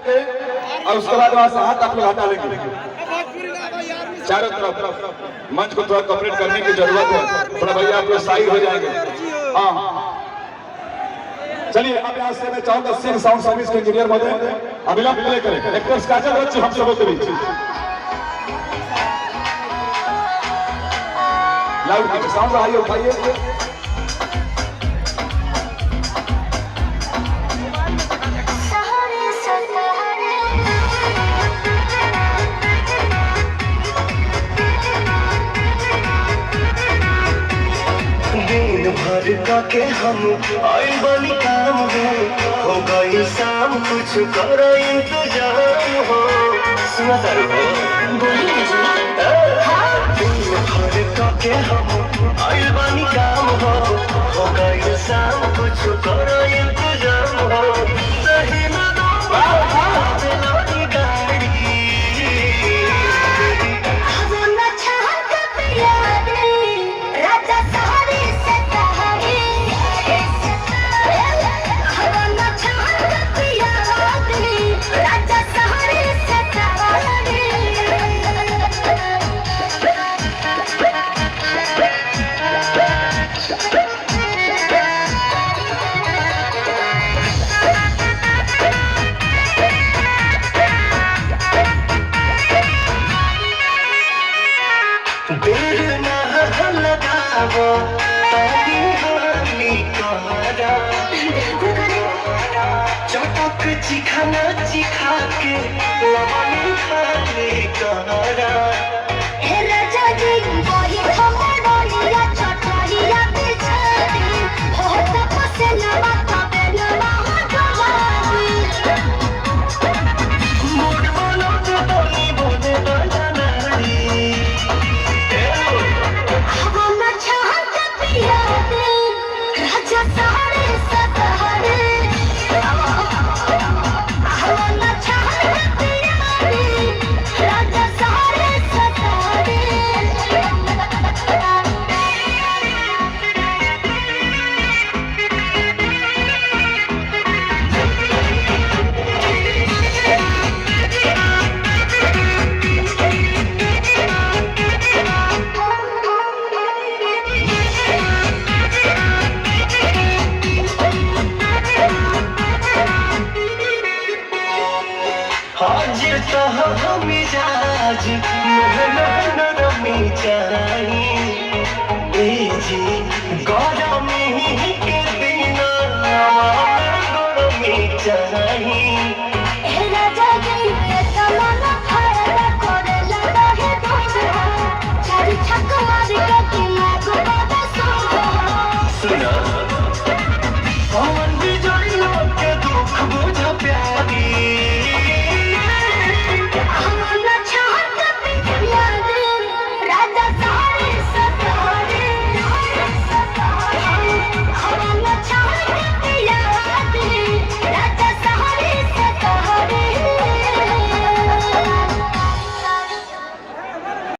करके और उसके बाद वहां से हाथ आप लोग हटा लेंगे चारों तरफ। मंच को थोड़ा कॉपरेट करने की जरूरत है, थोड़ा भैया आप लोग साइड हो जाएंगे। हाँ चलिए, अब यहाँ से मैं चाहूंगा सिंह साउंड सर्विस के इंजीनियर महोदय अभिलाप प्ले करें एक्टर्स काजल बच्चू हम सबों के बीच लाउड साउंड आइए उठाइए। भर का के हम आए बनी काम हो गई शाम कुछ करो इंतजाम हो सुना तारू हो भर का के हम आए बनी काम हो गई शाम कुछ करो इंतजाम हो सही ना चटक चिखाना चिखा के लवनी खाने कहरा हे राजा जी वही खमड़िया चटरिया बिछाती हो तपसे नवा तबे नवा जवानी मोड़ बोलो तो तोनी बोले तो नारी हम चाहत पिया दे राजा सारे सतहरे हाजिर तो मिजाज नरमी चाही जी गरमी के बिना गरमी चाही